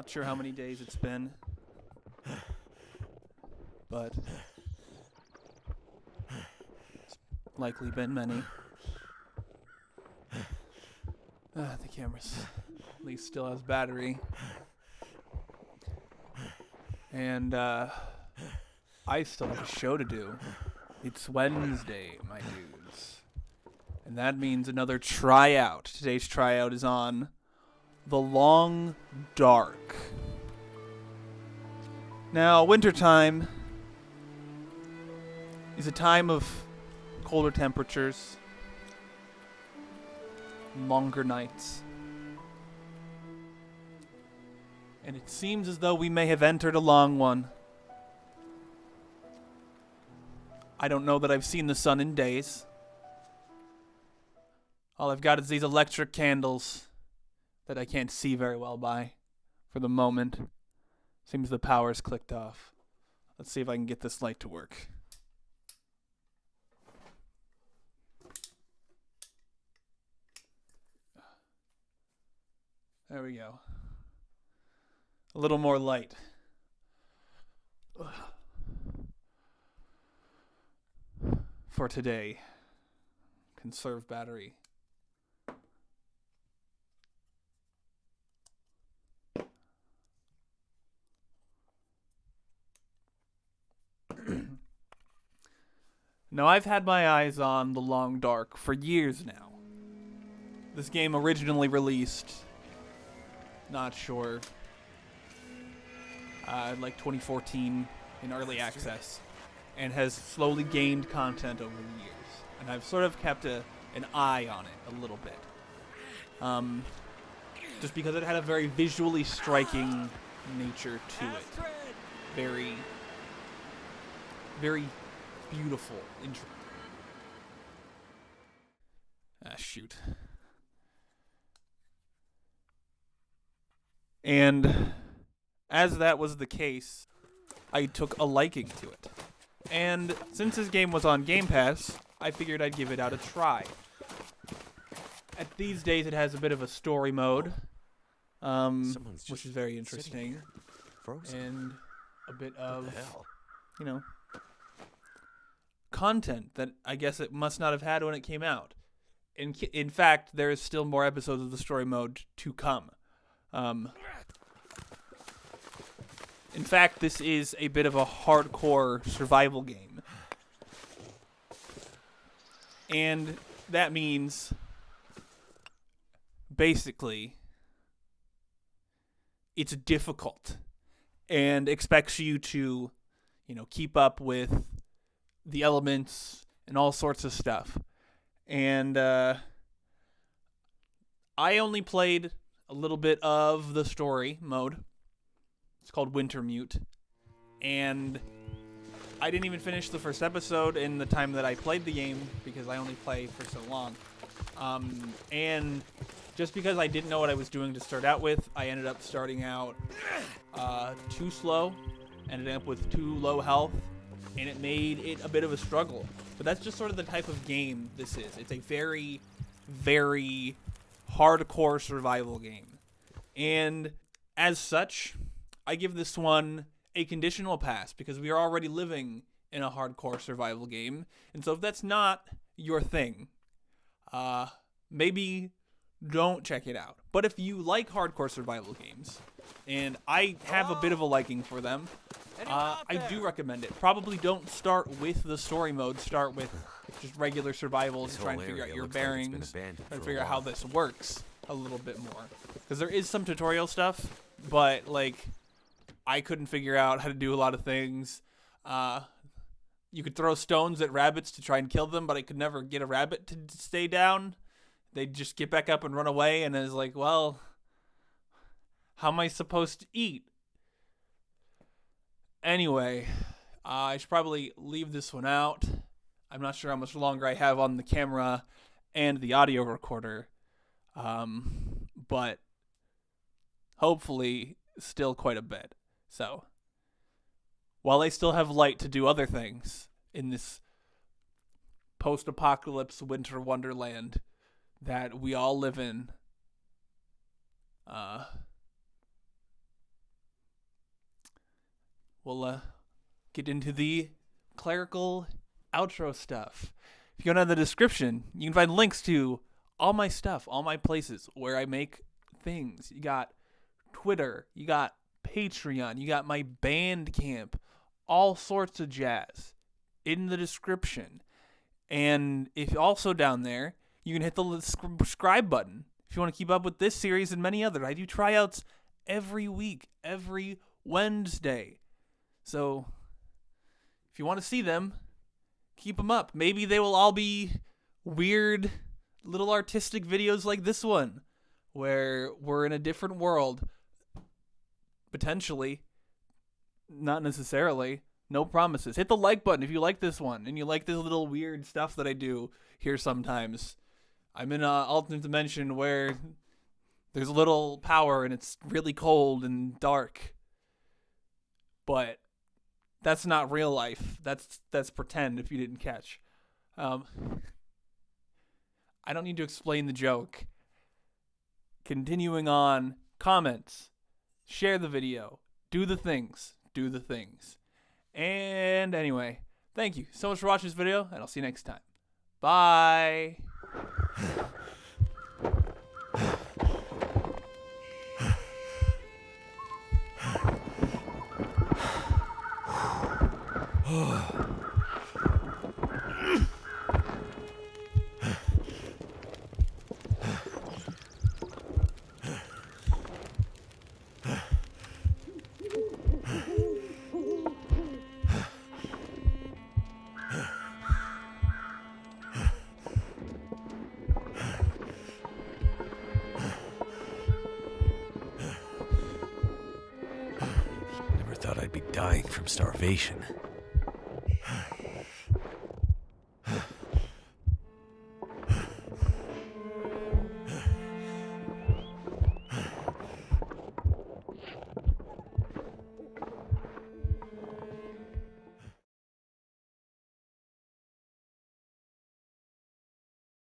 Not sure how many days it's been, but it's likely been many. The camera's at least still has battery. And I still have a show to do. It's Wednesday, my dudes. And that means another tryout. Today's tryout is on The Long Dark. Now, wintertime is a time of colder temperatures, longer nights. And it seems as though we may have entered a long one. I don't know that I've seen the sun in days. All I've got is these electric candles that I can't see very well by for the moment. Seems the power's clicked off. Let's see if I can get this light to work. There we go. A little more light. For today. Conserve battery. Now, I've had my eyes on The Long Dark for years now. This game originally released, not sure, like 2014 in early access, and has slowly gained content over the years. And I've sort of kept an eye on it a little bit. Just because it had a very visually striking nature to it. Very, very beautiful. Shoot. And as that was the case, I took a liking to it. And since this game was on Game Pass, I figured I'd give it out a try. At these days, it has a bit of a story mode, which is very interesting, and a bit of, content that I guess it must not have had when it came out. In fact, there is still more episodes of the story mode to come. In fact, this is a bit of a hardcore survival game. And that means, basically, it's difficult and expects you to, keep up with the elements and all sorts of stuff. And I only played a little bit of the story mode. It's called Wintermute. And I didn't even finish the first episode in the time that I played the game because I only play for so long. And just because I didn't know what I was doing to start out with, I ended up starting out too slow, ended up with too low health, and it made it a bit of a struggle. But that's just sort of the type of game this is. It's a very, very hardcore survival game. And as such, I give this one a conditional pass because we are already living in a hardcore survival game. And so if that's not your thing, maybe don't check it out. But if you like hardcore survival games, and I have a bit of a liking for them, I do recommend it. Probably don't start with the story mode. Start with just regular survival and try and figure out your bearings, try and figure out how this works a little bit more. Because there is some tutorial stuff, but I couldn't figure out how to do a lot of things. You could throw stones at rabbits to try and kill them, but I could never get a rabbit to stay down. They'd just get back up and run away, and I was like, well, how am I supposed to eat? Anyway, I should probably leave this one out. I'm not sure how much longer I have on the camera and the audio recorder, but hopefully still quite a bit. So, while I still have light to do other things in this post-apocalypse winter wonderland that we all live in, we'll get into the clerical outro stuff. If you go down the description, you can find links to all my stuff, all my places where I make things. You got Twitter, you got Patreon, you got my Bandcamp, all sorts of jazz in the description. And if also down there, you can hit the subscribe button if you want to keep up with this series and many others. I do tryouts every week, every Wednesday. So if you want to see them, keep them up. Maybe they will all be weird little artistic videos like this one, where we're in a different world. Potentially. Not necessarily. No promises. Hit the like button if you like this one and you like this little weird stuff that I do here sometimes. I'm in an alternate dimension where there's a little power and it's really cold and dark. But that's not real life. That's pretend if you didn't catch. I don't need to explain the joke. Continuing on, comments, share the video, do the things. And anyway, thank you so much for watching this video, and I'll see you next time. Bye. Thought I'd be dying from starvation.